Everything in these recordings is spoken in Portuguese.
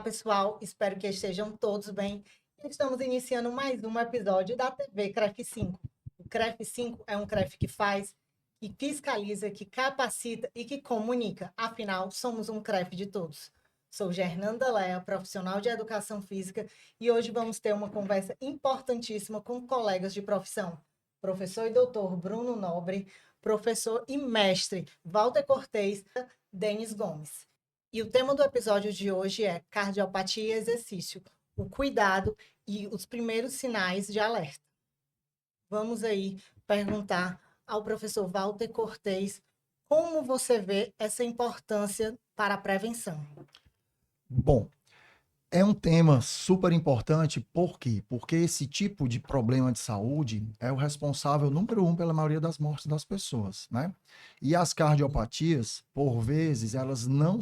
pessoal, espero que estejam todos bem. Estamos iniciando mais um episódio da TV CREF 5. O CREF 5 é um CREF que faz, que fiscaliza, que capacita e que comunica. Afinal, somos um CREF de todos. Sou Gernanda Lea, profissional de educação física, e hoje vamos ter uma conversa importantíssima com colegas de profissão. Professor e doutor Bruno Nobre, professor e mestre Walter Cortez, Denis Gomes. E o tema do episódio de hoje é cardiopatia e exercício, o cuidado e os primeiros sinais de alerta. Vamos aí perguntar ao professor Walter Cortez como você vê essa importância para a prevenção. Bom, é um tema super importante, por quê? Porque esse tipo de problema de saúde é o responsável número 1 pela maioria das mortes das pessoas, né? E as cardiopatias, por vezes, elas não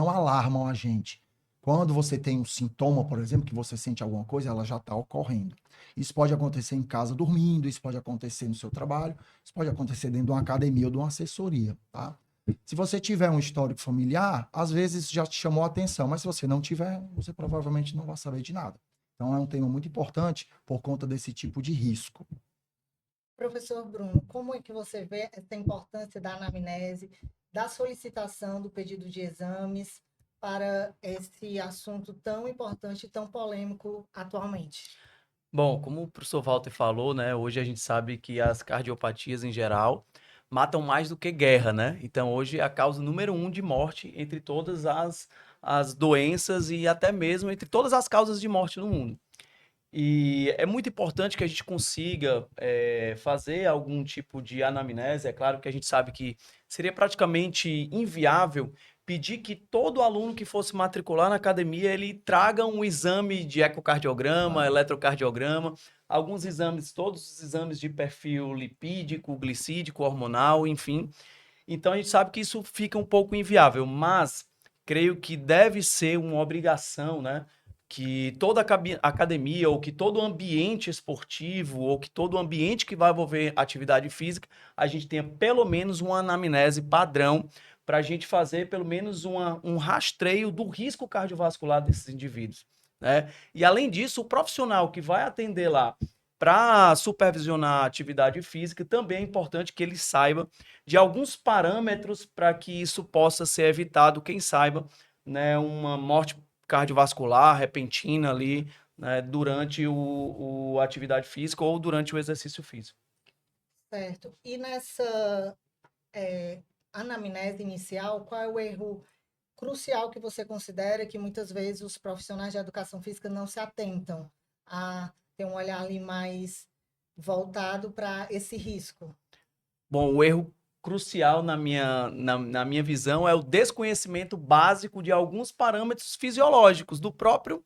alarmam a gente. Quando você tem um sintoma, por exemplo, que você sente alguma coisa, ela já está ocorrendo. Isso pode acontecer em casa dormindo, isso pode acontecer no seu trabalho, isso pode acontecer dentro de uma academia ou de uma assessoria, tá? Se você tiver um histórico familiar, às vezes já te chamou a atenção, mas se você não tiver, você provavelmente não vai saber de nada. Então é um tema muito importante por conta desse tipo de risco. Professor Bruno, como é que você vê essa importância da anamnese, da solicitação do pedido de exames para esse assunto tão importante e tão polêmico atualmente? Bom, como o professor Walter falou, né, hoje a gente sabe que as cardiopatias em geral matam mais do que guerra, né? Então hoje é a causa número 1 de morte entre todas as doenças e até mesmo entre todas as causas de morte no mundo. E é muito importante que a gente consiga fazer algum tipo de anamnese. É claro que a gente sabe que seria praticamente inviável pedir que todo aluno que fosse matricular na academia ele traga um exame de ecocardiograma, eletrocardiograma, alguns exames, todos os exames de perfil lipídico, glicídico, hormonal, enfim. Então a gente sabe que isso fica um pouco inviável, mas creio que deve ser uma obrigação, né? Que toda academia, ou que todo ambiente esportivo, ou que todo ambiente que vai envolver atividade física, a gente tenha pelo menos uma anamnese padrão para a gente fazer pelo menos um rastreio do risco cardiovascular desses indivíduos, né? E além disso, o profissional que vai atender lá para supervisionar a atividade física, também é importante que ele saiba de alguns parâmetros para que isso possa ser evitado, quem saiba, né, uma morte cardiovascular repentina ali, né, durante a atividade física ou durante o exercício físico. Certo. E nessa anamnese inicial, qual é o erro crucial que você considera que muitas vezes os profissionais de educação física não se atentam a ter um olhar ali mais voltado para esse risco? Bom, o erro crucial na minha visão é o desconhecimento básico de alguns parâmetros fisiológicos do próprio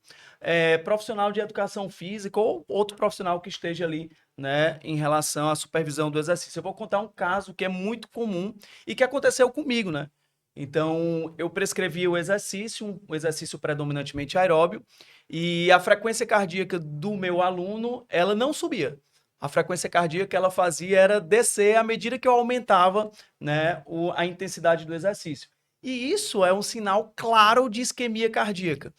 profissional de educação física ou outro profissional que esteja ali, né, em relação à supervisão do exercício. Eu vou contar um caso que é muito comum e que aconteceu comigo, né? Então, eu prescrevi o exercício, um exercício predominantemente aeróbio, e a frequência cardíaca do meu aluno, ela não subia. A frequência cardíaca que ela fazia era descer à medida que eu aumentava, né, a intensidade do exercício. E isso é um sinal claro de isquemia cardíaca.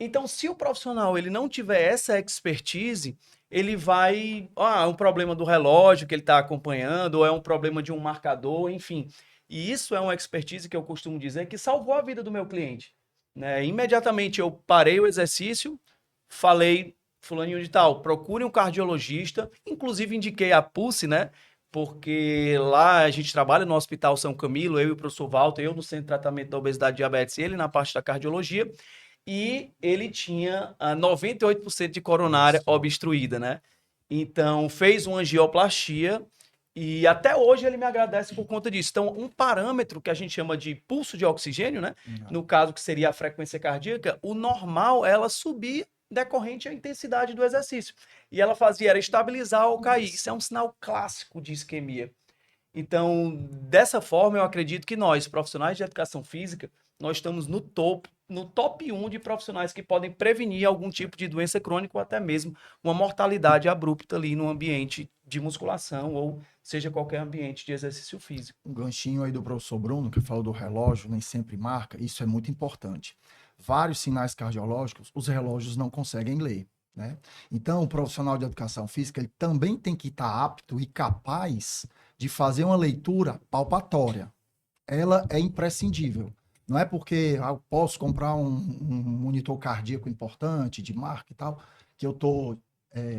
Então, se o profissional ele não tiver essa expertise, ele vai, é um problema do relógio que ele está acompanhando, ou é um problema de um marcador, enfim. E isso é uma expertise que eu costumo dizer que salvou a vida do meu cliente, né? Imediatamente eu parei o exercício, falei, fulaninho de tal, procure um cardiologista, inclusive indiquei a Pulse, né? Porque lá a gente trabalha no Hospital São Camilo, eu e o professor Walter, eu no Centro de Tratamento da Obesidade e Diabetes, ele na parte da cardiologia, e ele tinha 98% de coronária obstruída, né? Então, fez uma angioplastia e até hoje ele me agradece por conta disso. Então, um parâmetro que a gente chama de pulso de oxigênio, né? No caso que seria a frequência cardíaca, o normal ela subir decorrente à intensidade do exercício. E ela fazia era estabilizar ou cair. Isso é um sinal clássico de isquemia. Então, dessa forma, eu acredito que nós, profissionais de educação física, nós estamos no top 1 de profissionais que podem prevenir algum tipo de doença crônica ou até mesmo uma mortalidade abrupta ali no ambiente de musculação ou seja qualquer ambiente de exercício físico. Um ganchinho aí do professor Bruno, que falou do relógio, nem sempre marca, isso é muito importante. vários sinais cardiológicos, os relógios não conseguem ler, né? Então, o profissional de educação física, ele também tem que estar apto e capaz de fazer uma leitura palpatória. Ela é imprescindível. Não é porque eu posso comprar um monitor cardíaco importante, de marca e tal, que eu estou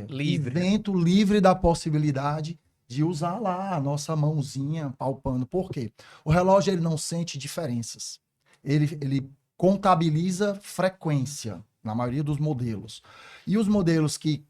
Livre, né? isento, livre da possibilidade de usar lá a nossa mãozinha palpando. Por quê? O relógio ele não sente diferenças. Ele contabiliza frequência, na maioria dos modelos. E os modelos que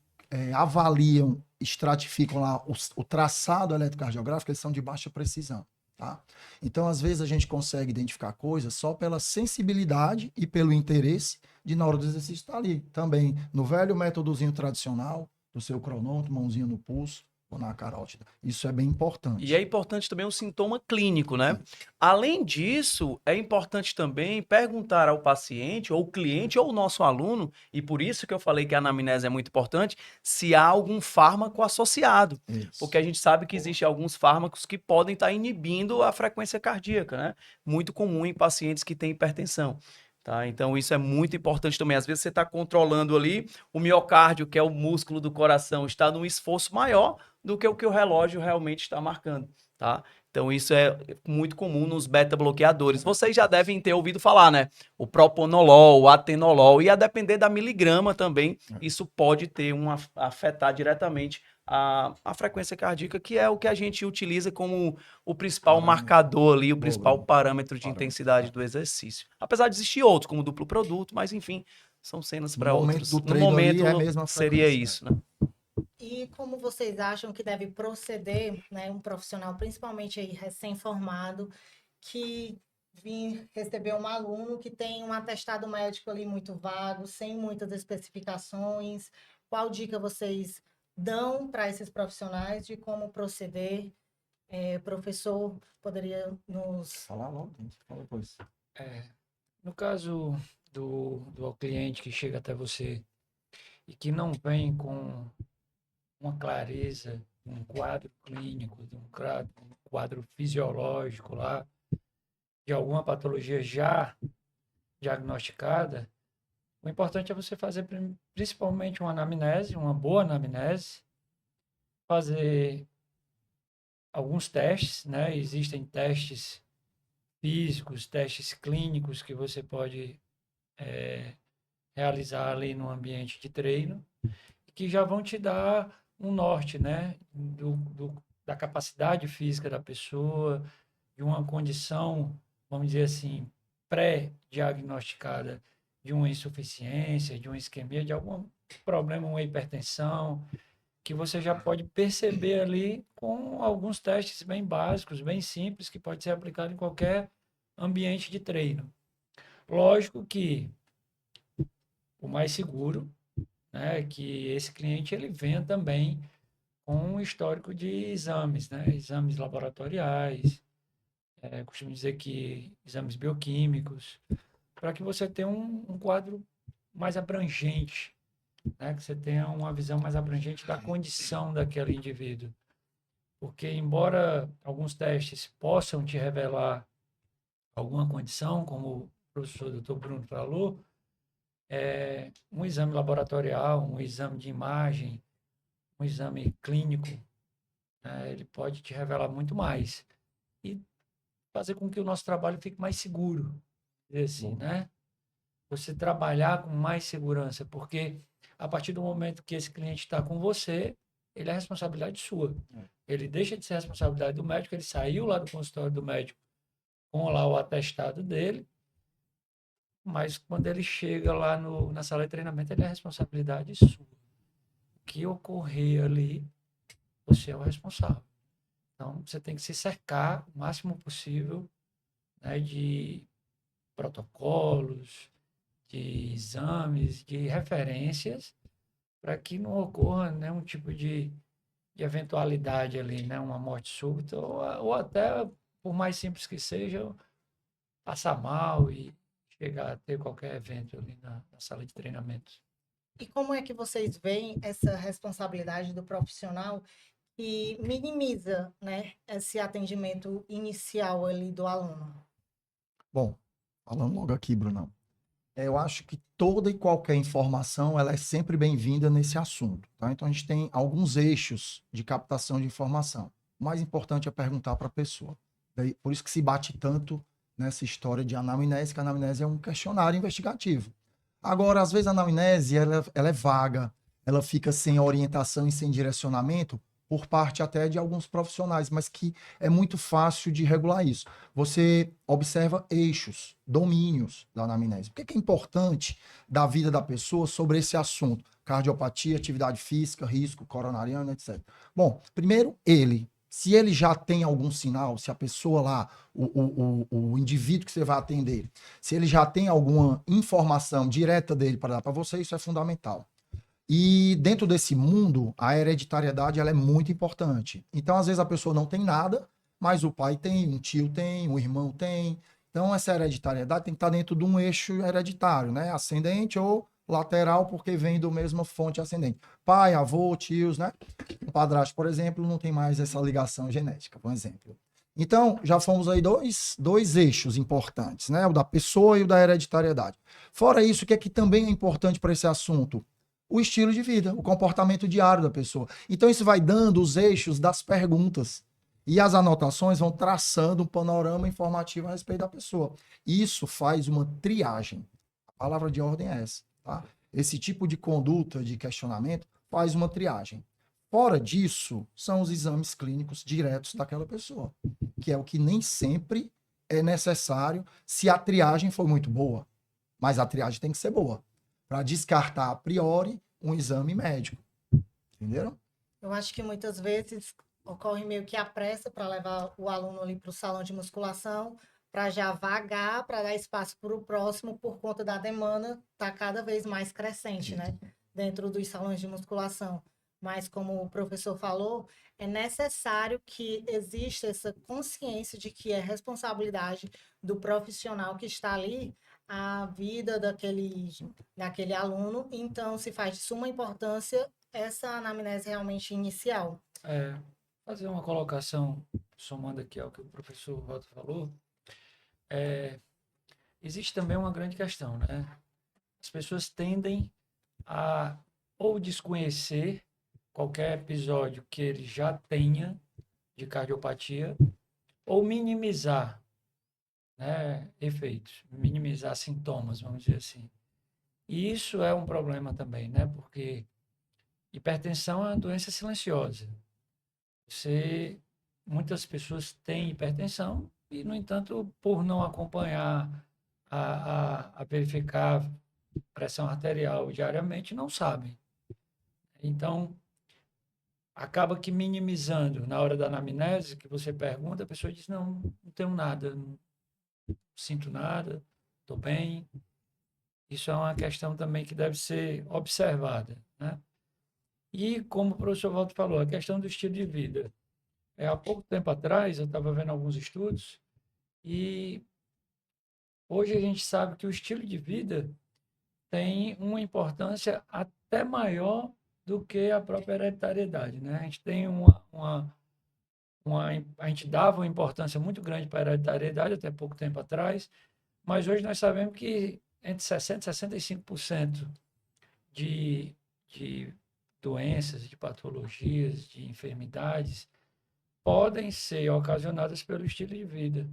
avaliam, estratificam lá o traçado eletrocardiográfico, eles são de baixa precisão. Tá? Então, às vezes, a gente consegue identificar coisas só pela sensibilidade e pelo interesse de, na hora do exercício, estar ali. Também, no velho métodozinho tradicional, do seu cronômetro, mãozinha no pulso ou na carótida. Isso é bem importante. E é importante também um sintoma clínico, né? Além disso, é importante também perguntar ao paciente, ou cliente, ou o nosso aluno, e por isso que eu falei que a anamnese é muito importante, se há algum fármaco associado. Isso. Porque a gente sabe que existem alguns fármacos que podem estar inibindo a frequência cardíaca, né? Muito comum em pacientes que têm hipertensão. Tá? Então, isso é muito importante também. Às vezes, você está controlando ali o miocárdio, que é o músculo do coração, está num esforço maior do que o relógio realmente está marcando, tá? Então, isso é muito comum nos beta-bloqueadores. Vocês já devem ter ouvido falar, né? O propanolol, o atenolol, e a depender da miligrama também, isso pode afetar diretamente a frequência cardíaca, que é o que a gente utiliza como o principal marcador ali, o principal parâmetro de intensidade do exercício. Apesar de existir outros, como duplo produto, mas enfim, são cenas para outros. No momento é a mesma seria isso, né? E como vocês acham que deve proceder, né, um profissional, principalmente aí recém-formado, que receber um aluno que tem um atestado médico ali muito vago, sem muitas especificações? Qual dica vocês dão para esses profissionais de como proceder? Professor, poderia nos... Falar logo, fala depois. No caso do cliente que chega até você e que não vem com uma clareza, um quadro clínico, um quadro fisiológico lá, de alguma patologia já diagnosticada, o importante é você fazer principalmente uma anamnese, uma boa anamnese, fazer alguns testes, né? Existem testes físicos, testes clínicos que você pode realizar ali no ambiente de treino, que já vão te dar um norte, né? Da capacidade física da pessoa, de uma condição, vamos dizer assim, pré-diagnosticada de uma insuficiência, de uma isquemia, de algum problema, uma hipertensão, que você já pode perceber ali com alguns testes bem básicos, bem simples, que pode ser aplicado em qualquer ambiente de treino. Lógico que o mais seguro, né, que esse cliente ele venha também com um histórico de exames, né, exames laboratoriais, costumo dizer que exames bioquímicos, para que você tenha um quadro mais abrangente, né, que você tenha uma visão mais abrangente da condição daquele indivíduo. Porque, embora alguns testes possam te revelar alguma condição, como o professor Dr. Bruno falou, um exame laboratorial, um exame de imagem, um exame clínico, né, ele pode te revelar muito mais e fazer com que o nosso trabalho fique mais seguro, assim, né? Você trabalhar com mais segurança, porque a partir do momento que esse cliente está com você, ele é responsabilidade sua. Ele deixa de ser responsabilidade do médico, ele saiu lá do consultório do médico com lá o atestado dele, mas quando ele chega lá na sala de treinamento, ele é responsabilidade sua. O que ocorrer ali, você é o responsável. Então, você tem que se cercar o máximo possível, né, de protocolos, de exames, de referências, para que não ocorra nenhum tipo de eventualidade ali, né, uma morte súbita, ou até, por mais simples que seja, passar mal e chegar a ter qualquer evento ali na sala de treinamentos. E como é que vocês veem essa responsabilidade do profissional que minimiza, né, esse atendimento inicial ali do aluno? Bom, falando logo aqui, Brunão. Eu acho que toda e qualquer informação ela é sempre bem-vinda nesse assunto, tá? Então a gente tem alguns eixos de captação de informação. O mais importante é perguntar para a pessoa. Por isso que se bate tanto nessa história de anamnese, que a anamnese é um questionário investigativo. Agora, às vezes a anamnese ela é vaga, ela fica sem orientação e sem direcionamento por parte até de alguns profissionais, mas que é muito fácil de regular isso. Você observa eixos, domínios da anamnese. O que é importante da vida da pessoa sobre esse assunto? Cardiopatia, atividade física, risco coronariano, etc. Bom, primeiro, se ele já tem algum sinal, se a pessoa lá, o indivíduo que você vai atender, se ele já tem alguma informação direta dele para dar para você, isso é fundamental. E dentro desse mundo, a hereditariedade ela é muito importante. Então, às vezes, a pessoa não tem nada, mas o pai tem, um tio tem, um irmão tem. Então, essa hereditariedade tem que estar dentro de um eixo hereditário, né? Ascendente ou lateral, porque vem do mesma fonte ascendente. Pai, avô, tios, né? O padrasto, por exemplo, não tem mais essa ligação genética, por exemplo. Então, já fomos aí dois eixos importantes, né? O da pessoa e o da hereditariedade. Fora isso, o que é que também é importante para esse assunto? O estilo de vida, o comportamento diário da pessoa. Então, isso vai dando os eixos das perguntas. E as anotações vão traçando um panorama informativo a respeito da pessoa. Isso faz uma triagem. A palavra de ordem é essa. Tá? Esse tipo de conduta, de questionamento, faz uma triagem. Fora disso, são os exames clínicos diretos daquela pessoa, que é o que nem sempre é necessário se a triagem for muito boa. Mas a triagem tem que ser boa, para descartar a priori um exame médico. Entenderam? Eu acho que muitas vezes ocorre meio que a pressa para levar o aluno ali para o salão de musculação, para já vagar, para dar espaço para o próximo, por conta da demanda tá cada vez mais crescente, né? Dentro dos salões de musculação. Mas, como o professor falou, é necessário que exista essa consciência de que é responsabilidade do profissional que está ali a vida daquele aluno. Então, se faz de suma importância essa anamnese realmente inicial. Fazer uma colocação, somando aqui ao que o professor Walter falou, existe também uma grande questão, né? As pessoas tendem a ou desconhecer qualquer episódio que ele já tenha de cardiopatia, ou minimizar, né, efeitos, minimizar sintomas, vamos dizer assim. E isso é um problema também, né? Porque hipertensão é uma doença silenciosa. Muitas pessoas têm hipertensão e, no entanto, por não acompanhar a verificar pressão arterial diariamente, não sabem. Então, acaba que minimizando na hora da anamnese, que você pergunta, a pessoa diz, não tenho nada, não sinto nada, estou bem. Isso é uma questão também que deve ser observada, né? E, como o professor Walter falou, a questão do estilo de vida. Há pouco tempo atrás, eu estava vendo alguns estudos e hoje a gente sabe que o estilo de vida tem uma importância até maior do que a própria hereditariedade, né? A gente tem a gente dava uma importância muito grande para a hereditariedade até pouco tempo atrás, mas hoje nós sabemos que entre 60% e 65% de doenças, de patologias, de enfermidades podem ser ocasionadas pelo estilo de vida,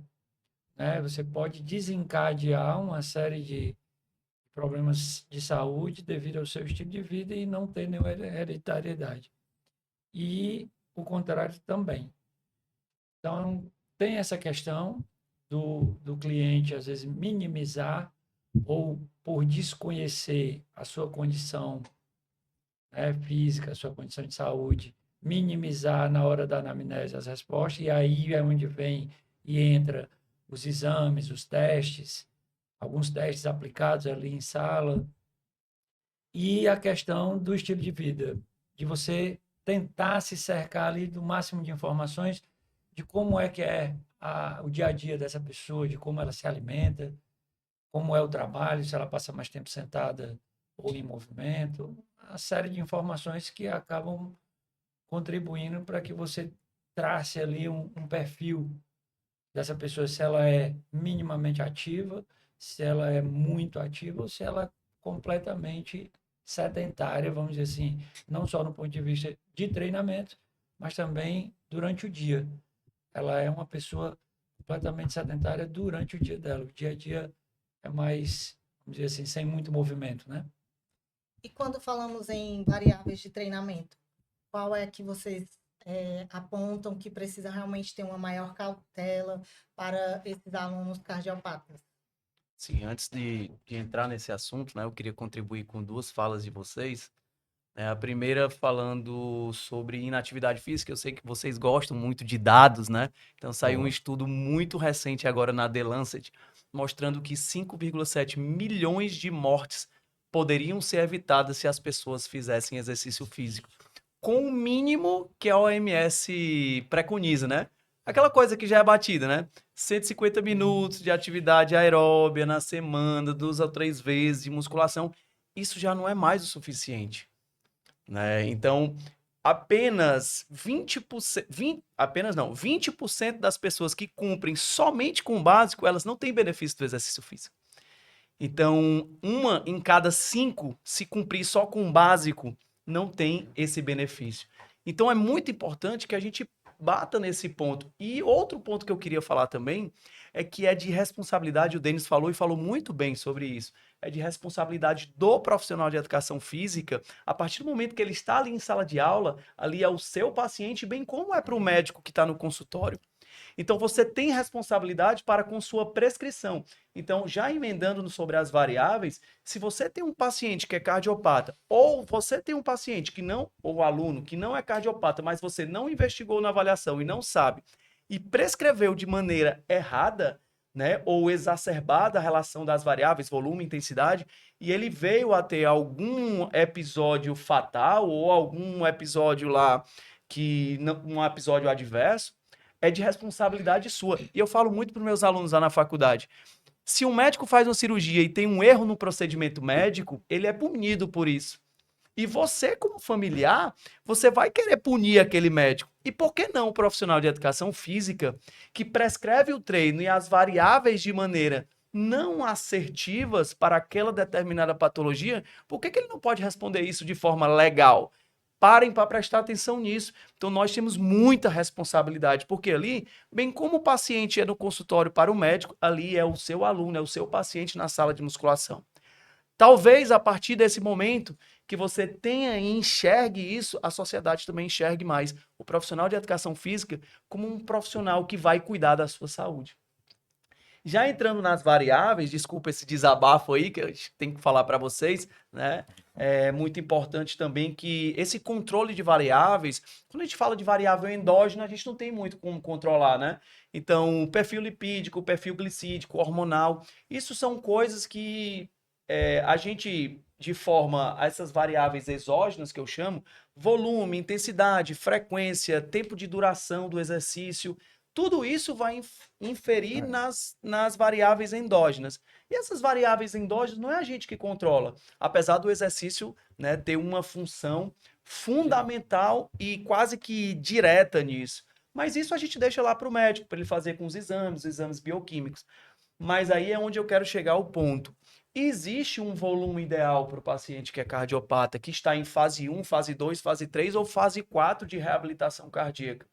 né? Você pode desencadear uma série de problemas de saúde devido ao seu estilo de vida e não ter nenhuma hereditariedade. E o contrário também. Então, tem essa questão do cliente, às vezes, minimizar ou por desconhecer a sua condição, né, física, a sua condição de saúde, minimizar na hora da anamnese as respostas, e aí é onde vem e entra os exames, os testes, alguns testes aplicados ali em sala, e a questão do estilo de vida, de você tentar se cercar ali do máximo de informações de como é que é o dia a dia dessa pessoa, de como ela se alimenta, como é o trabalho, se ela passa mais tempo sentada ou em movimento, uma série de informações que acabam contribuindo para que você trace ali um perfil dessa pessoa, se ela é minimamente ativa, se ela é muito ativa ou se ela é completamente sedentária, vamos dizer assim, não só no ponto de vista de treinamento, mas também durante o dia. Ela é uma pessoa completamente sedentária durante o dia dela. O dia a dia é mais, vamos dizer assim, sem muito movimento, né? E quando falamos em variáveis de treinamento, qual é que vocês apontam que precisa realmente ter uma maior cautela para esses alunos cardiopatas? Sim, antes de entrar nesse assunto, né, eu queria contribuir com duas falas de vocês. A primeira falando sobre inatividade física, eu sei que vocês gostam muito de dados, né? Então saiu um Boa. estudo muito recente agora na The Lancet, mostrando que 5,7 milhões de mortes poderiam ser evitadas se as pessoas fizessem exercício físico, com o mínimo que a OMS preconiza, né? Aquela coisa que já é batida, né? 150 minutos de atividade aeróbia na semana, 2 a 3 vezes de musculação, isso já não é mais o suficiente, né? Então, apenas 20%, 20% das pessoas que cumprem somente com o básico, elas não têm benefício do exercício físico. Então, 1 em cada 5, se cumprir só com o básico, não tem esse benefício. Então, é muito importante que a gente bata nesse ponto. E outro ponto que eu queria falar também é que é de responsabilidade, o Denis falou e falou muito bem sobre isso, é de responsabilidade do profissional de educação física, a partir do momento que ele está ali em sala de aula, ali é o seu paciente, bem como é para o médico que está no consultório. Então, você tem responsabilidade para com sua prescrição. Então, já emendando sobre as variáveis, se você tem um paciente que é cardiopata, ou você tem um paciente que não, ou aluno que não é cardiopata, mas você não investigou na avaliação e não sabe, e prescreveu de maneira errada, né, ou exacerbada a relação das variáveis, volume e intensidade, e ele veio a ter algum episódio fatal, ou algum episódio lá, um episódio adverso, é de responsabilidade sua. E eu falo muito para os meus alunos lá na faculdade. Se um médico faz uma cirurgia e tem um erro no procedimento médico, ele é punido por isso. E você, como familiar, você vai querer punir aquele médico. E por que não o profissional de educação física que prescreve o treino e as variáveis de maneira não assertivas para aquela determinada patologia, por que ele não pode responder isso de forma legal? Parem para prestar atenção nisso. Então, nós temos muita responsabilidade, porque ali, bem como o paciente é no consultório para o médico, ali é o seu aluno, é o seu paciente na sala de musculação. Talvez, a partir desse momento que você tenha e enxergue isso, a sociedade também enxergue mais o profissional de educação física como um profissional que vai cuidar da sua saúde. Já entrando nas variáveis, desculpa esse desabafo aí que eu tenho que falar para vocês, né? É muito importante também que esse controle de variáveis, quando a gente fala de variável endógena, a gente não tem muito como controlar, né? Então, o perfil lipídico, o perfil glicídico, hormonal, isso são coisas que a gente, de forma, essas variáveis exógenas que eu chamo, volume, intensidade, frequência, tempo de duração do exercício, tudo isso vai inferir nas variáveis endógenas. E essas variáveis endógenas não é a gente que controla, apesar do exercício, né, ter uma função fundamental e quase que direta nisso. Mas isso a gente deixa lá para o médico, para ele fazer com os exames bioquímicos. Mas aí é onde eu quero chegar ao ponto. Existe um volume ideal para o paciente que é cardiopata, que está em fase 1, fase 2, fase 3 ou fase 4 de reabilitação cardíaca.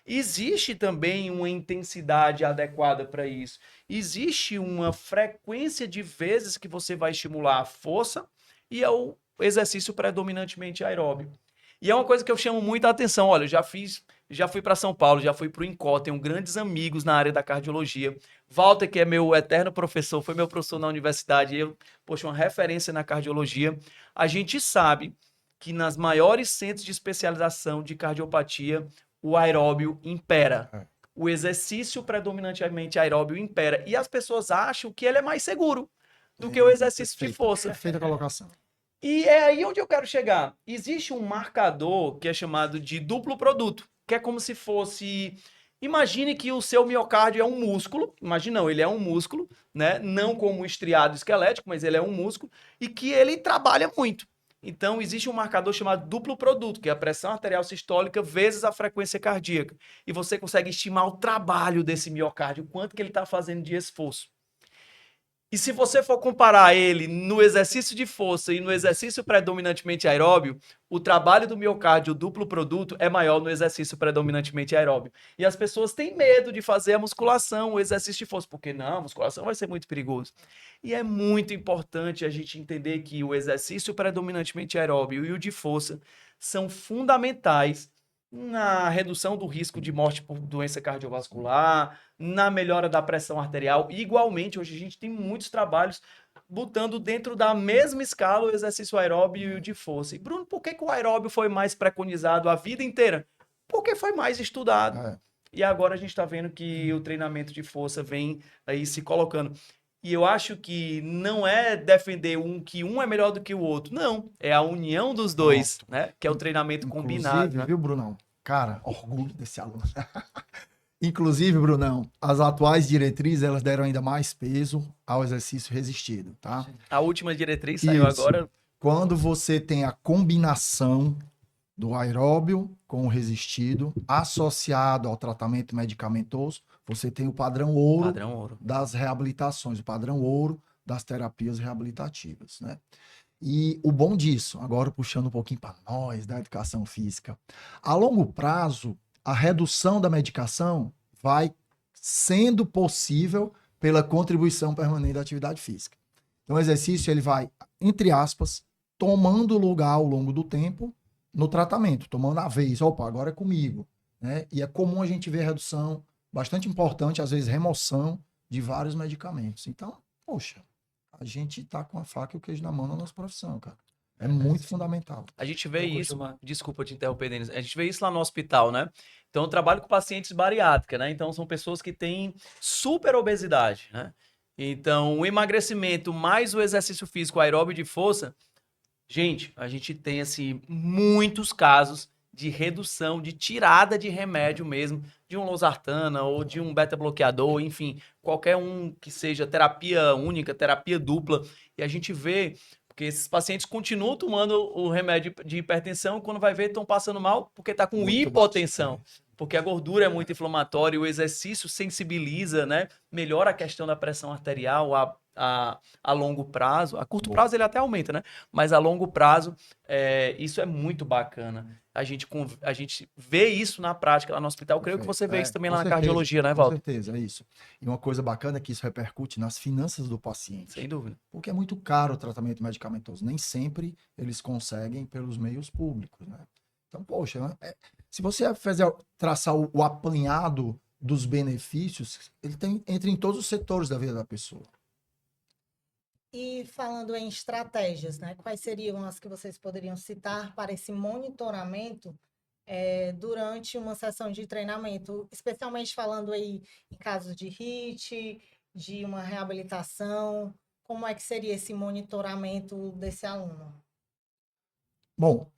Existe também uma intensidade adequada para isso. Existe uma frequência de vezes que você vai estimular a força e é o exercício predominantemente aeróbio. E é uma coisa que eu chamo muita atenção. Olha, eu já fui para São Paulo, já fui para o INCOR, tenho grandes amigos na área da cardiologia. Walter, que é meu eterno professor, foi meu professor na universidade, poxa, uma referência na cardiologia. A gente sabe que nas maiores centros de especialização de cardiopatia, o aeróbio impera. O exercício predominantemente aeróbio impera. E as pessoas acham que ele é mais seguro do que o exercício de força. Perfeita colocação. E é aí onde eu quero chegar. Existe um marcador que é chamado de duplo produto, que é como se fosse... Imagine que o seu miocárdio é um músculo. Imagina, não, ele é um músculo, né? Não como um estriado esquelético, mas ele é um músculo e que ele trabalha muito. Então, existe um marcador chamado duplo produto, que é a pressão arterial sistólica vezes a frequência cardíaca. E você consegue estimar o trabalho desse miocárdio, quanto que ele está fazendo de esforço. E se você for comparar ele no exercício de força e no exercício predominantemente aeróbio, o trabalho do miocárdio duplo produto é maior no exercício predominantemente aeróbio. E as pessoas têm medo de fazer a musculação, o exercício de força, porque não, a musculação vai ser muito perigoso. E é muito importante a gente entender que o exercício predominantemente aeróbio e o de força são fundamentais na redução do risco de morte por doença cardiovascular, na melhora da pressão arterial. Igualmente, hoje a gente tem muitos trabalhos botando dentro da mesma escala o exercício aeróbio e o de força. E, Bruno, por que o aeróbio foi mais preconizado a vida inteira? Porque foi mais estudado. É. E agora a gente está vendo que o treinamento de força vem aí se colocando. E eu acho que não é defender que um é melhor do que o outro. Não, é a união dos dois, né? Que é o treinamento combinado. Inclusive, Né? viu, Brunão? Cara, orgulho desse aluno. Inclusive, Brunão, as atuais diretrizes, elas deram ainda mais peso ao exercício resistido, tá? A última diretriz saiu Isso. agora. Quando você tem a combinação do aeróbio com o resistido, associado ao tratamento medicamentoso, você tem o padrão ouro Padrão ouro. das reabilitações, o padrão ouro das terapias reabilitativas, né? E o bom disso, agora puxando um pouquinho para nós, da educação física, a longo prazo, a redução da medicação vai sendo possível pela contribuição permanente da atividade física. Então, o exercício, ele vai, entre aspas, tomando lugar ao longo do tempo no tratamento, tomando a vez. Opa, agora é comigo, né? E é comum a gente ver redução bastante importante, às vezes remoção de vários medicamentos. Então, poxa, a gente tá com a faca e o queijo na mão na nossa profissão, cara. É muito fundamental. A gente vê Eu isso, costumo- desculpa te interromper, Denis, a gente vê isso lá no hospital, né? Então, eu trabalho com pacientes bariátrica, né? Então, são pessoas que têm super obesidade, né? Então, o emagrecimento mais o exercício físico aeróbio de força, gente, a gente tem, assim, muitos casos de redução, de tirada de remédio mesmo, de um losartana ou de um beta-bloqueador, enfim, qualquer um que seja terapia única, terapia dupla, e a gente vê porque esses pacientes continuam tomando o remédio de hipertensão e quando vai ver estão passando mal porque está com Muito hipotensão. Porque a gordura é muito inflamatória e o exercício sensibiliza, né? Melhora a questão da pressão arterial a longo prazo. A curto prazo ele até aumenta, né? Mas a longo prazo, isso é muito bacana. A gente vê isso na prática lá no hospital. Creio que você vê isso também lá na cardiologia, né, Walter? Com certeza, é isso. E uma coisa bacana é que isso repercute nas finanças do paciente. Sem dúvida. Porque é muito caro o tratamento medicamentoso. Nem sempre eles conseguem pelos meios públicos, né? Então, poxa, né? Se você traçar o apanhado dos benefícios, ele entra em todos os setores da vida da pessoa. E falando em estratégias, né? Quais seriam as que vocês poderiam citar para esse monitoramento durante uma sessão de treinamento, especialmente falando aí em casos de HIIT, de uma reabilitação, como é que seria esse monitoramento desse aluno? Bom,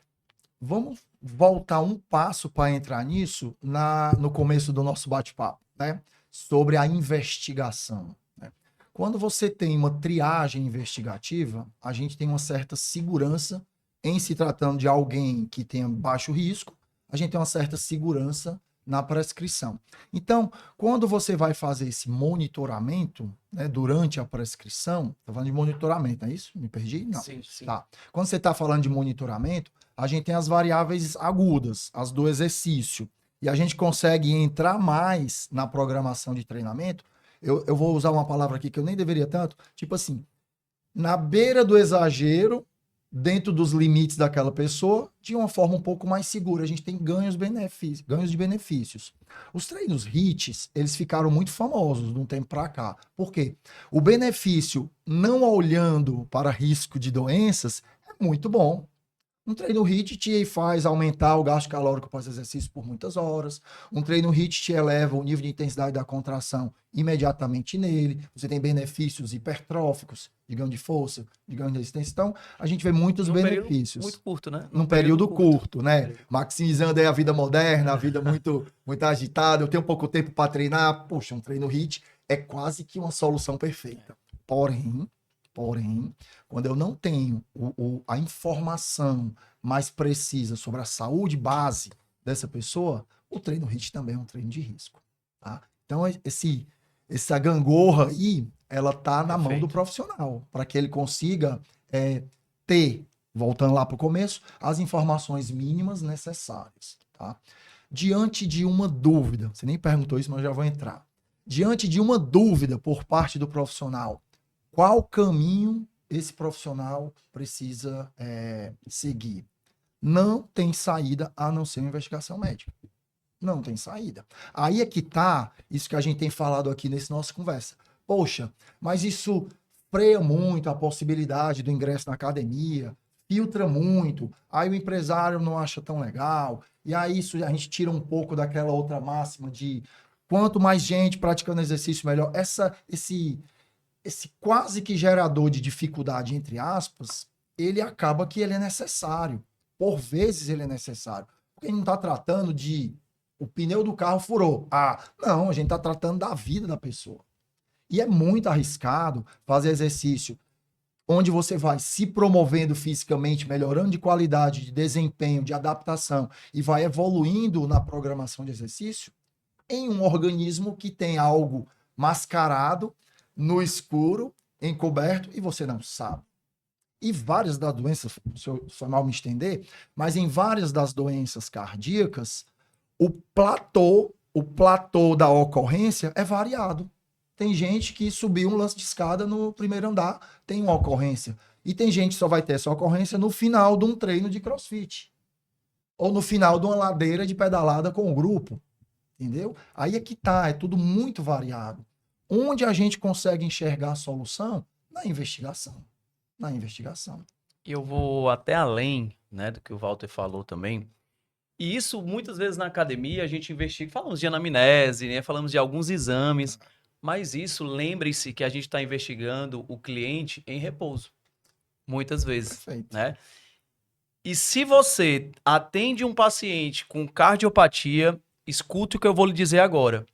vamos voltar um passo para entrar nisso no começo do nosso bate-papo, né? Sobre a investigação. Né? Quando você tem uma triagem investigativa, a gente tem uma certa segurança em se tratando de alguém que tenha baixo risco, a gente tem uma certa segurança na prescrição. Então, quando você vai fazer esse monitoramento, né, durante a prescrição, estou falando de monitoramento, não é isso? Me perdi? Não. Sim, sim. Tá. Quando você está falando de monitoramento, a gente tem as variáveis agudas, as do exercício, e a gente consegue entrar mais na programação de treinamento. Eu vou usar uma palavra aqui que eu nem deveria tanto, tipo assim, na beira do exagero, dentro dos limites daquela pessoa, de uma forma um pouco mais segura. A gente tem ganhos de benefícios. Os treinos HIITs, eles ficaram muito famosos de um tempo para cá. Por quê? O benefício, não olhando para risco de doenças, é muito bom. Um treino HIIT te faz aumentar o gasto calórico pós-exercício por muitas horas. Um treino HIIT te eleva o nível de intensidade da contração imediatamente nele. Você tem benefícios hipertróficos, de ganho de força, de ganho de resistência. Então, a gente vê muitos benefícios. Muito curto, né? Num período curto, né? Maximizando aí a vida moderna, a vida muito, muito agitada. Eu tenho pouco tempo para treinar. Poxa, um treino HIIT é quase que uma solução perfeita. Porém, quando eu não tenho a informação mais precisa sobre a saúde base dessa pessoa, o treino HIIT também é um treino de risco. Tá? Então, essa gangorra aí ela tá na mão do Perfeito. profissional, para que ele consiga ter, voltando lá para o começo, as informações mínimas necessárias, tá? Diante de uma dúvida, você nem perguntou isso, mas eu já vou entrar. Diante de uma dúvida por parte do profissional, qual caminho esse profissional precisa seguir? Não tem saída a não ser uma investigação médica. Não tem saída. Aí é que tá isso que a gente tem falado aqui nesse nossa conversa. Poxa, mas isso freia muito a possibilidade do ingresso na academia, filtra muito, aí o empresário não acha tão legal, e aí isso a gente tira um pouco daquela outra máxima de quanto mais gente praticando exercício, melhor. Esse quase que gerador de dificuldade, entre aspas, ele acaba que ele é necessário. Por vezes ele é necessário. Porque não está tratando de o pneu do carro furou. Não, a gente está tratando da vida da pessoa. E é muito arriscado fazer exercício onde você vai se promovendo fisicamente, melhorando de qualidade, de desempenho, de adaptação e vai evoluindo na programação de exercício em um organismo que tem algo mascarado, no escuro, encoberto e você não sabe. E várias das doenças, se eu for mal me estender, mas em várias das doenças cardíacas, o platô da ocorrência é variado. Tem gente que subiu um lance de escada no primeiro andar, tem uma ocorrência. E tem gente que só vai ter essa ocorrência no final de um treino de crossfit. Ou no final de uma ladeira de pedalada com o grupo. Entendeu? Aí é que tá, é tudo muito variado. Onde a gente consegue enxergar a solução? Na investigação. Na investigação. Eu vou até além, né, do que o Walter falou também. E isso, muitas vezes na academia, a gente investiga, falamos de anamnese, né, falamos de alguns exames, mas isso, lembre-se que a gente está investigando o cliente em repouso, muitas vezes, Perfeito. né? E se você atende um paciente com cardiopatia, escute o que eu vou lhe dizer agora.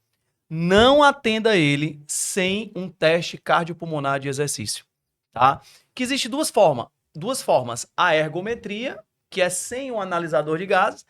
Não atenda ele sem um teste cardiopulmonar de exercício, tá? Que existe duas formas. A ergometria, que é sem um analisador de gases,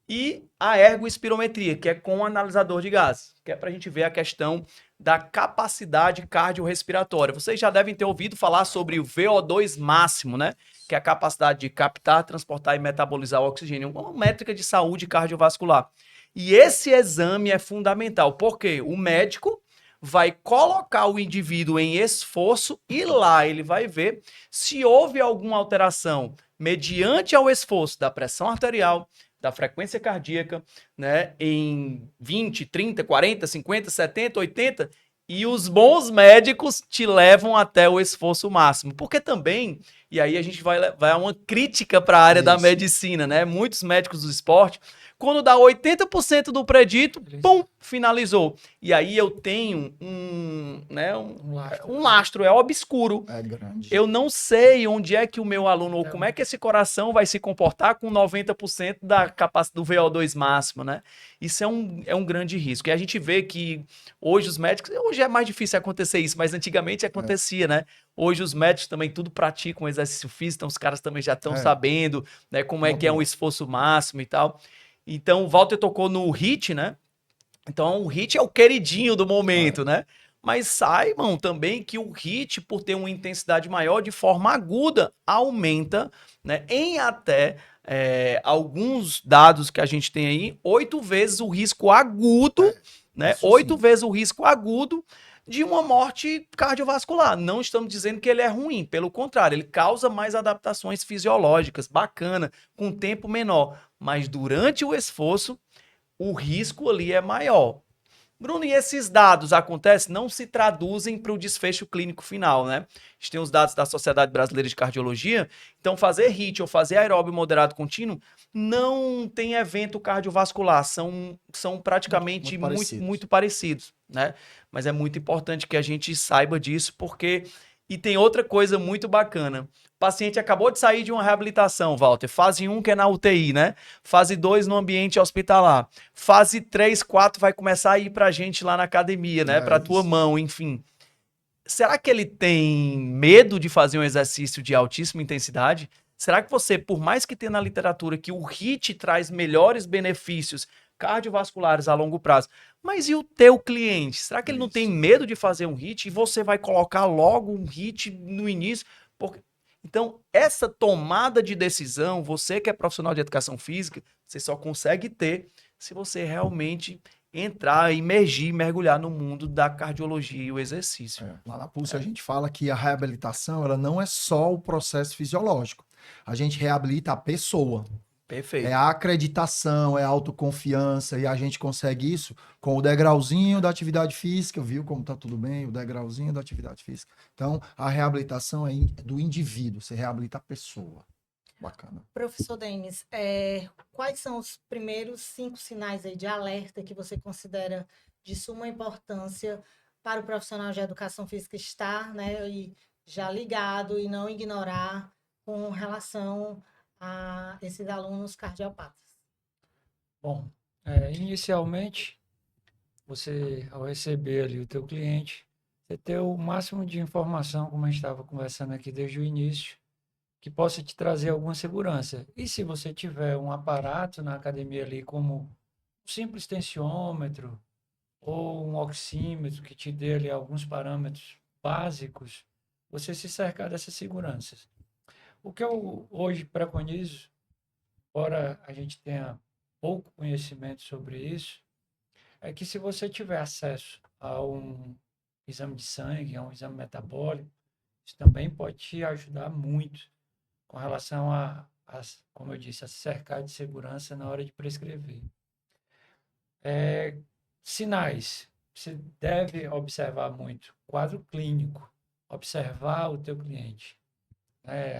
e a ergoespirometria, que é com um analisador de gases, que é para a gente ver a questão da capacidade cardiorrespiratória. Vocês já devem ter ouvido falar sobre o VO2 máximo, né? Que é a capacidade de captar, transportar e metabolizar o oxigênio, uma métrica de saúde cardiovascular. E esse exame é fundamental, porque o médico vai colocar o indivíduo em esforço e lá ele vai ver se houve alguma alteração mediante ao esforço da pressão arterial, da frequência cardíaca, né, em 20, 30, 40, 50, 70, 80, e os bons médicos te levam até o esforço máximo. Porque também, e aí a gente vai a uma crítica para a área da medicina, né? Muitos médicos do esporte, quando dá 80% do predito, pum, finalizou. E aí eu tenho um lastro, é obscuro. É grande. Eu não sei onde é que o meu aluno, ou como é que esse coração vai se comportar com 90% da capacidade do VO2 máximo, né? Isso é um grande risco. E a gente vê que hoje os médicos, hoje é mais difícil acontecer isso, mas antigamente acontecia, né? Hoje os médicos também tudo praticam exercício físico, então os caras também já estão sabendo, né, como é que é um esforço máximo e tal. Então o Walter tocou no HIIT, né? Então o HIIT é o queridinho do momento, né? Mas saibam também que o HIIT, por ter uma intensidade maior, de forma aguda, aumenta, né, em até alguns dados que a gente tem aí, 8 vezes o risco agudo, né? 8 vezes o risco agudo de uma morte cardiovascular. Não estamos dizendo que ele é ruim, pelo contrário, ele causa mais adaptações fisiológicas, bacana, com tempo menor. Mas durante o esforço, o risco ali é maior. Bruno, e esses dados acontecem? Não se traduzem para o desfecho clínico final, né? A gente tem os dados da Sociedade Brasileira de Cardiologia, então fazer HIIT ou fazer aeróbio moderado contínuo não tem evento cardiovascular, são praticamente muito parecidos, né? Mas é muito importante que a gente saiba disso, porque... E tem outra coisa muito bacana. O paciente acabou de sair de uma reabilitação, Walter. Fase 1, que é na UTI, né? Fase 2, no ambiente hospitalar. Fase 3, 4, vai começar a ir pra gente lá na academia, né? Pra tua mão, enfim. Será que ele tem medo de fazer um exercício de altíssima intensidade? Será que você, por mais que tenha na literatura que o HIIT traz melhores benefícios cardiovasculares a longo prazo, Mas e o teu cliente? Será que ele não tem Isso. medo de fazer um hit e você vai colocar logo um hit no início? Então, essa tomada de decisão, você que é profissional de educação física, você só consegue ter se você realmente entrar, imergir, mergulhar no mundo da cardiologia e o exercício. Lá na Pulse a gente fala que a reabilitação ela não é só o processo fisiológico. A gente reabilita a pessoa. É Perfeito. a acreditação, é a autoconfiança, e a gente consegue isso com o degrauzinho da atividade física, viu como tá tudo bem? O degrauzinho da atividade física. Então, a reabilitação é do indivíduo, você reabilita a pessoa. Bacana. Professor Denis, quais são os primeiros 5 sinais aí de alerta que você considera de suma importância para o profissional de educação física estar, né, e já ligado e não ignorar com relação a esses alunos cardiopatas? Bom, inicialmente, você, ao receber ali o teu cliente, você ter o máximo de informação, como a gente estava conversando aqui desde o início, que possa te trazer alguma segurança. E se você tiver um aparato na academia ali, como um simples tensiômetro ou um oxímetro, que te dê ali alguns parâmetros básicos, você se cercar dessas seguranças. O que eu hoje preconizo, embora a gente tenha pouco conhecimento sobre isso, é que se você tiver acesso a um exame de sangue, a um exame metabólico, isso também pode te ajudar muito com relação como eu disse, a se cercar de segurança na hora de prescrever. Sinais. Você deve observar muito. Quadro clínico. Observar o teu cliente.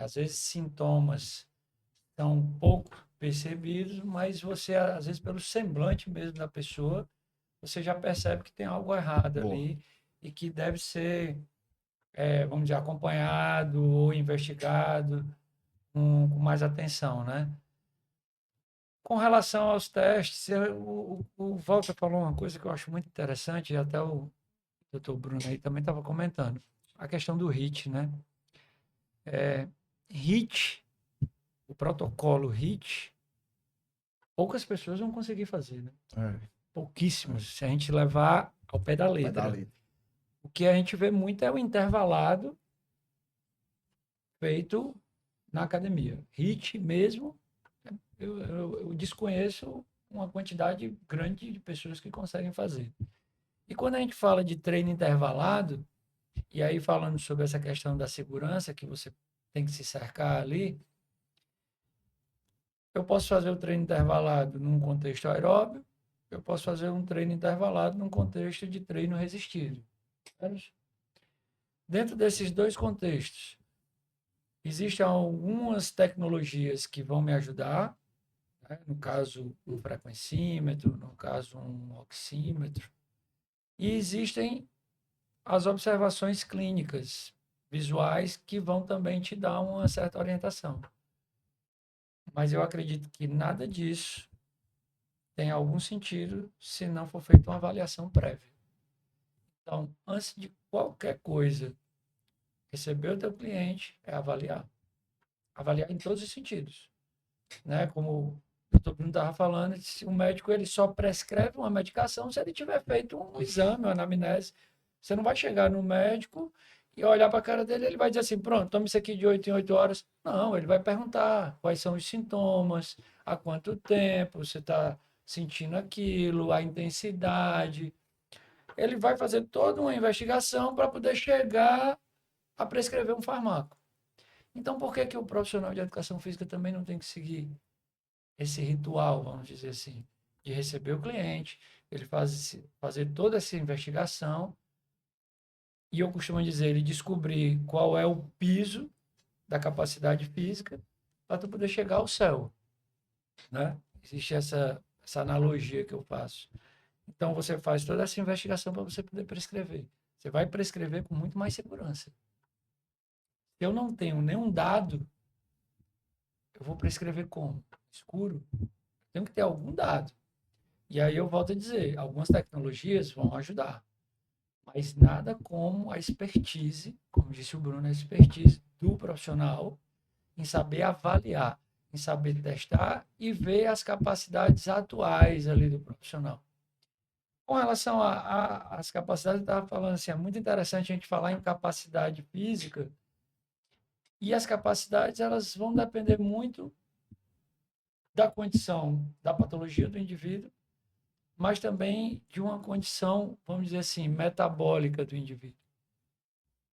Às vezes, sintomas são pouco percebidos, mas você, às vezes, pelo semblante mesmo da pessoa, você já percebe que tem algo errado Boa. ali e que deve ser, vamos dizer, acompanhado ou investigado com mais atenção, né? Com relação aos testes, o Walter falou uma coisa que eu acho muito interessante, e até o doutor Bruno aí também estava comentando, a questão do HIIT, né? HIIT, o protocolo HIIT, poucas pessoas vão conseguir fazer, né? Pouquíssimas, se a gente levar ao pé da letra. O que a gente vê muito é o intervalado feito na academia. HIIT mesmo, eu desconheço uma quantidade grande de pessoas que conseguem fazer. E quando a gente fala de treino intervalado, e aí falando sobre essa questão da segurança, que você tem que se cercar ali, eu posso fazer o treino intervalado num contexto aeróbio, eu posso fazer um treino intervalado num contexto de treino resistido. Dentro desses dois contextos, existem algumas tecnologias que vão me ajudar, né? No caso, um frequencímetro, no caso, um oxímetro. E existem as observações clínicas visuais que vão também te dar uma certa orientação. Mas eu acredito que nada disso tem algum sentido se não for feita uma avaliação prévia. Então, antes de qualquer coisa, receber o teu cliente é avaliar. Avaliar em todos os sentidos. Né? Como o doutor Bruno estava falando, o médico ele só prescreve uma medicação se ele tiver feito um exame, uma anamnese. Você não vai chegar no médico e olhar para a cara dele, ele vai dizer assim, pronto, toma isso aqui de 8 em 8 horas. Não, ele vai perguntar quais são os sintomas, há quanto tempo você está sentindo aquilo, a intensidade. Ele vai fazer toda uma investigação para poder chegar a prescrever um fármaco. Então, por que o profissional de educação física também não tem que seguir esse ritual, vamos dizer assim, de receber o cliente, ele fazer toda essa investigação e eu costumo dizer, ele descobrir qual é o piso da capacidade física para tu poder chegar ao céu, né? Existe essa analogia que eu faço. Então, você faz toda essa investigação para você poder prescrever. Você vai prescrever com muito mais segurança. Se eu não tenho nenhum dado, eu vou prescrever como? Escuro. Tenho que ter algum dado. E aí eu volto a dizer, algumas tecnologias vão ajudar. Mas nada como a expertise, como disse o Bruno, a expertise do profissional em saber avaliar, em saber testar e ver as capacidades atuais ali do profissional. Com relação às capacidades, eu estava falando assim, é muito interessante a gente falar em capacidade física, e as capacidades elas vão depender muito da condição da patologia do indivíduo, mas também de uma condição, vamos dizer assim, metabólica do indivíduo.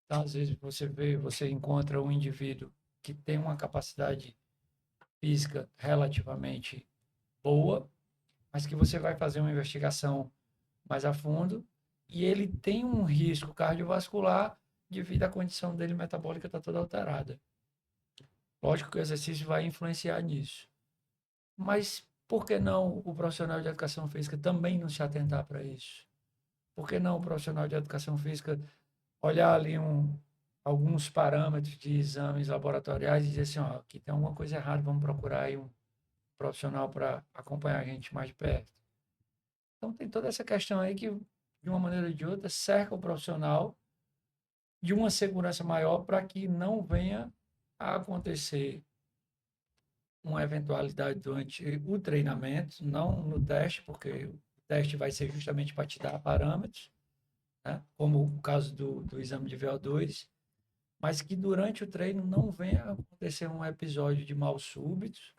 Então, às vezes você encontra um indivíduo que tem uma capacidade física relativamente boa, mas que você vai fazer uma investigação mais a fundo e ele tem um risco cardiovascular devido à condição dele metabólica estar toda alterada. Lógico que o exercício vai influenciar nisso. Mas por que não o profissional de educação física também não se atentar para isso? Por que não o profissional de educação física olhar ali alguns parâmetros de exames laboratoriais e dizer assim, ó, aqui tem alguma coisa errada, vamos procurar aí um profissional para acompanhar a gente mais de perto. Então tem toda essa questão aí que, de uma maneira ou de outra, cerca o profissional de uma segurança maior para que não venha a acontecer uma eventualidade durante o treinamento, não no teste, porque o teste vai ser justamente para te dar parâmetros, né? Como o caso do exame de VO2, mas que durante o treino não venha a acontecer um episódio de mal súbitos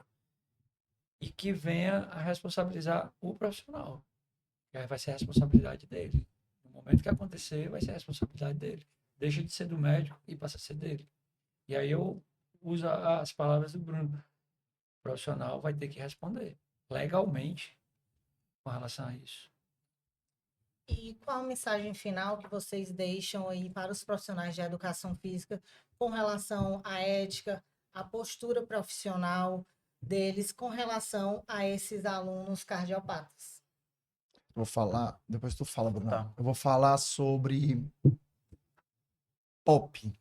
e que venha a responsabilizar o profissional. E aí vai ser a responsabilidade dele. No momento que acontecer, vai ser a responsabilidade dele. Deixa de ser do médico e passa a ser dele. E aí eu uso as palavras do Bruno. O profissional vai ter que responder legalmente com relação a isso. E qual a mensagem final que vocês deixam aí para os profissionais de educação física com relação à ética, à postura profissional deles com relação a esses alunos cardiopatas? Vou falar, depois tu fala, Bruno. Tá. Eu vou falar sobre POP.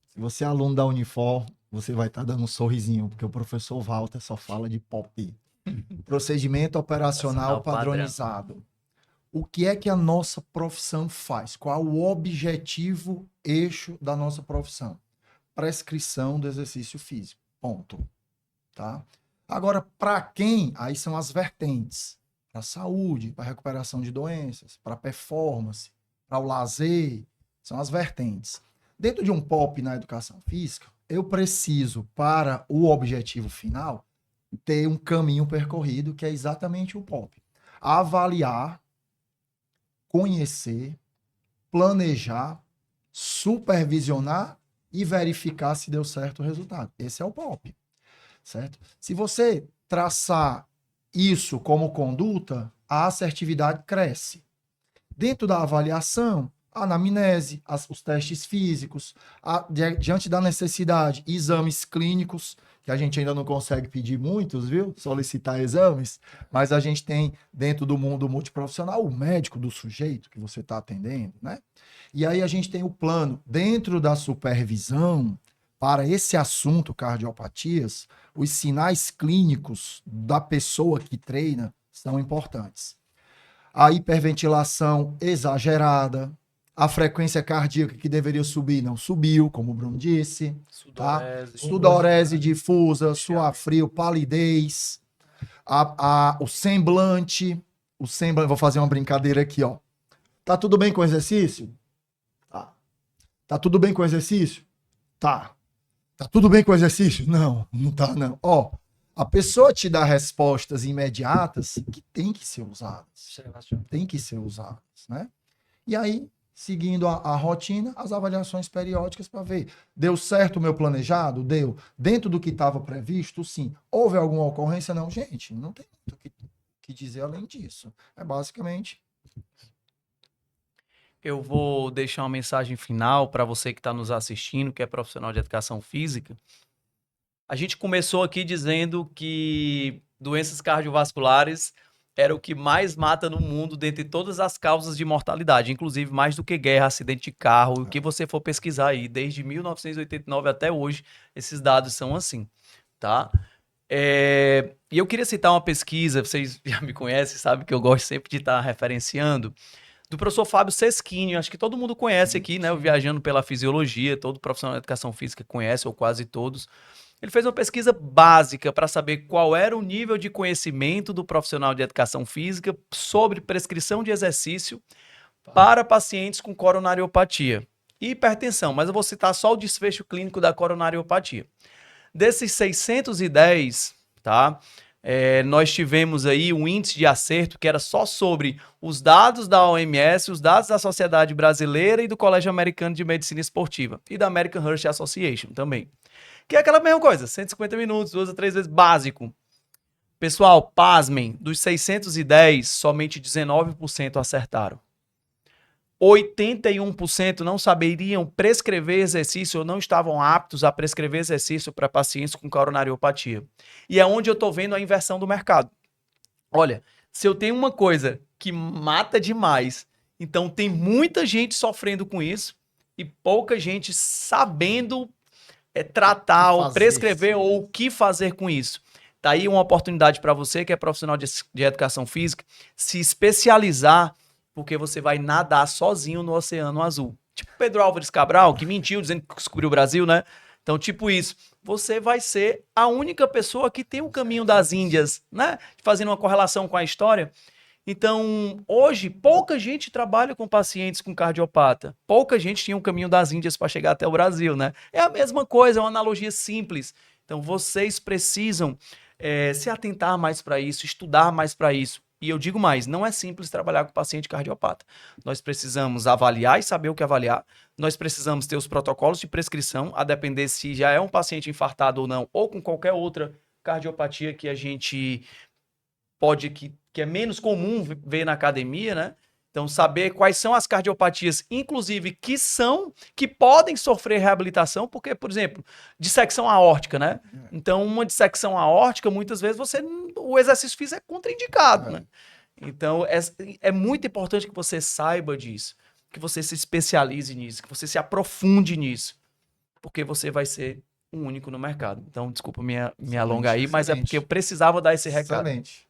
Se você é aluno da Unifor, você vai estar dando um sorrisinho, porque o professor Walter só fala de POP. Procedimento operacional padronizado. O que é que a nossa profissão faz? Qual o objetivo, eixo da nossa profissão? Prescrição do exercício físico. Ponto. Tá? Agora, para quem? Aí são as vertentes. Para a saúde, para a recuperação de doenças, para a performance, para o lazer. São as vertentes. Dentro de um POP na educação física, eu preciso, para o objetivo final, ter um caminho percorrido, que é exatamente o POP. Avaliar, conhecer, planejar, supervisionar e verificar se deu certo o resultado. Esse é o POP, certo? Se você traçar isso como conduta, a assertividade cresce. Dentro da avaliação, a anamnese, os testes físicos, diante da necessidade, exames clínicos, que a gente ainda não consegue pedir muitos, viu? Solicitar exames, mas a gente tem dentro do mundo multiprofissional o médico do sujeito que você está atendendo, né? E aí a gente tem o plano dentro da supervisão para esse assunto cardiopatias, os sinais clínicos da pessoa que treina são importantes. A hiperventilação exagerada, a frequência cardíaca que deveria subir não subiu, como o Bruno disse. Sudorese difusa, suar frio, palidez, o semblante. Vou fazer uma brincadeira aqui, ó. Tá tudo bem com o exercício? Tá. Tá tudo bem com o exercício? Tá. Tá tudo bem com o exercício? Não, não tá, não. Ó, a pessoa te dá respostas imediatas que tem que ser usadas. Tem que ser usadas, né? E aí, seguindo a rotina, as avaliações periódicas para ver. Deu certo o meu planejado? Deu. Dentro do que estava previsto? Sim. Houve alguma ocorrência? Não. Gente, não tem muito o que dizer além disso. É basicamente... Eu vou deixar uma mensagem final para você que está nos assistindo, que é profissional de educação física. A gente começou aqui dizendo que doenças cardiovasculares era o que mais mata no mundo dentre todas as causas de mortalidade, inclusive mais do que guerra, acidente de carro, o que você for pesquisar aí, desde 1989 até hoje, esses dados são assim, tá? E eu queria citar uma pesquisa, vocês já me conhecem, sabem que eu gosto sempre de estar referenciando, do professor Fábio Seschini, acho que todo mundo conhece aqui, né? O Viajando pela Fisiologia, todo profissional de educação física conhece, ou quase todos. Ele fez uma pesquisa básica para saber qual era o nível de conhecimento do profissional de educação física sobre prescrição de exercício para pacientes com coronariopatia e hipertensão, mas eu vou citar só o desfecho clínico da coronariopatia. Desses 610, tá? Nós tivemos aí um índice de acerto que era só sobre os dados da OMS, os dados da Sociedade Brasileira e do Colégio Americano de Medicina Esportiva e da American Heart Association também. Que é aquela mesma coisa, 150 minutos, 2 a 3 vezes básico. Pessoal, pasmem, dos 610, somente 19% acertaram. 81% não saberiam prescrever exercício ou não estavam aptos a prescrever exercício para pacientes com coronariopatia. E é onde eu estou vendo a inversão do mercado. Olha, se eu tenho uma coisa que mata demais, então tem muita gente sofrendo com isso e pouca gente sabendo tratar ou prescrever ou o que fazer com isso. Tá aí uma oportunidade para você que é profissional de educação física se especializar, porque você vai nadar sozinho no Oceano Azul. Tipo Pedro Álvares Cabral, que mentiu dizendo que descobriu o Brasil, né? Então, tipo isso. Você vai ser a única pessoa que tem o caminho das Índias, né? Fazendo uma correlação com a história. Então, hoje, pouca gente trabalha com pacientes com cardiopata. Pouca gente tinha o caminho das Índias para chegar até o Brasil, né? É a mesma coisa, é uma analogia simples. Então, vocês precisam se atentar mais para isso, estudar mais para isso. E eu digo mais, não é simples trabalhar com paciente cardiopata. Nós precisamos avaliar e saber o que avaliar. Nós precisamos ter os protocolos de prescrição, a depender se já é um paciente infartado ou não, ou com qualquer outra cardiopatia que a gente pode, que é menos comum ver na academia, né? Então, saber quais são as cardiopatias, inclusive, que podem sofrer reabilitação, porque, por exemplo, dissecção aórtica, né? Então, uma dissecção aórtica, muitas vezes, o exercício físico é contraindicado, né? Então, é muito importante que você saiba disso, que você se especialize nisso, que você se aprofunde nisso, porque você vai ser o único no mercado. Então, desculpa me alongar aí, mas é porque eu precisava dar esse recado. Excelente.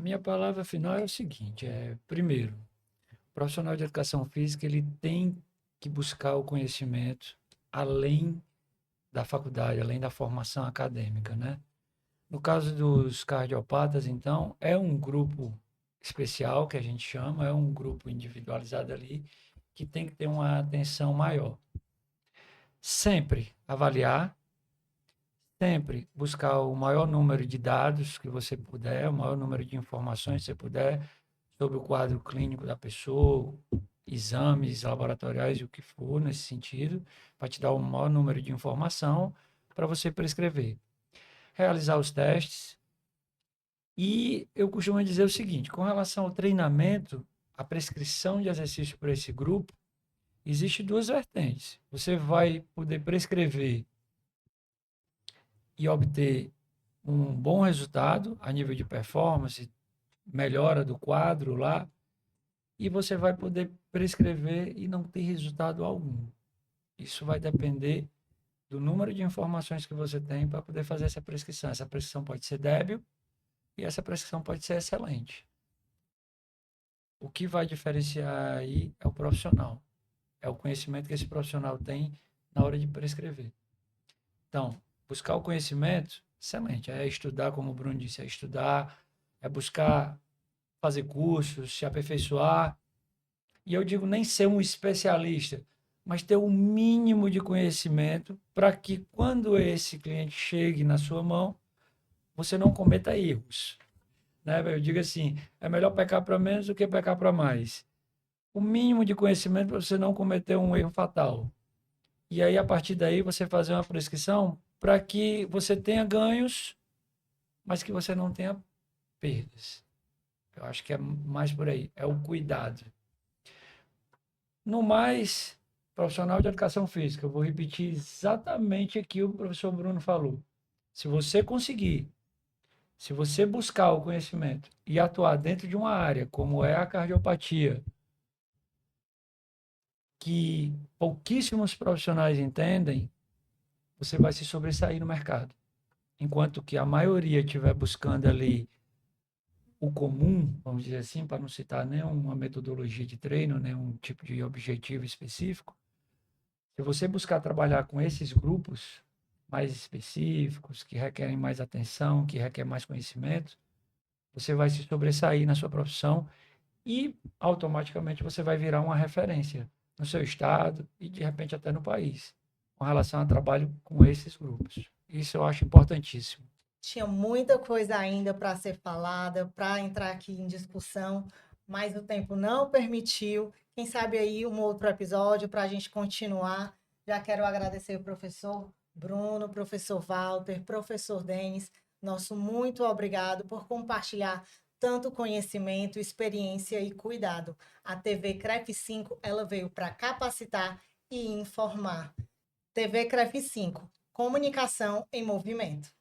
Minha palavra final é o seguinte, primeiro, o profissional de educação física, ele tem que buscar o conhecimento além da faculdade, além da formação acadêmica, né? No caso dos cardiopatas, então, é um grupo especial que a gente chama, é um grupo individualizado ali, que tem que ter uma atenção maior. Sempre avaliar, sempre buscar o maior número de dados que você puder, o maior número de informações que você puder sobre o quadro clínico da pessoa, exames laboratoriais e o que for nesse sentido, para te dar o maior número de informação para você prescrever. Realizar os testes. E eu costumo dizer o seguinte, com relação ao treinamento, a prescrição de exercício para esse grupo, existe duas vertentes. Você vai poder prescrever e obter um bom resultado a nível de performance, melhora do quadro lá, e você vai poder prescrever e não ter resultado algum. Isso vai depender do número de informações que você tem para poder fazer essa prescrição. Essa prescrição pode ser débil e essa prescrição pode ser excelente. O que vai diferenciar aí é o profissional. É o conhecimento que esse profissional tem na hora de prescrever. Então, buscar o conhecimento, excelente. É estudar, como o Bruno disse, é estudar, é buscar fazer cursos, se aperfeiçoar. E eu digo nem ser um especialista, mas ter o mínimo de conhecimento para que quando esse cliente chegue na sua mão, você não cometa erros. Né? Eu digo assim, é melhor pecar para menos do que pecar para mais. O mínimo de conhecimento para você não cometer um erro fatal. E aí, a partir daí, você fazer uma prescrição para que você tenha ganhos, mas que você não tenha perdas. Eu acho que é mais por aí, é o cuidado. No mais, profissional de educação física, eu vou repetir exatamente aqui o que o professor Bruno falou. Se você conseguir, se você buscar o conhecimento e atuar dentro de uma área como é a cardiopatia, que pouquíssimos profissionais entendem, você vai se sobressair no mercado. Enquanto que a maioria estiver buscando ali o comum, vamos dizer assim, para não citar nenhuma metodologia de treino, nenhum tipo de objetivo específico, se você buscar trabalhar com esses grupos, mais específicos, que requerem mais atenção, que requerem mais conhecimento, você vai se sobressair na sua profissão e automaticamente você vai virar uma referência no seu estado e de repente até no país, com relação ao trabalho com esses grupos. Isso eu acho importantíssimo. Tinha muita coisa ainda para ser falada, para entrar aqui em discussão, mas o tempo não permitiu. Quem sabe aí um outro episódio para a gente continuar. Já quero agradecer o professor Bruno, professor Walter, professor Denis. Nosso muito obrigado por compartilhar tanto conhecimento, experiência e cuidado. A TV CREF 5, ela veio para capacitar e informar. TV CREF 5, comunicação em movimento.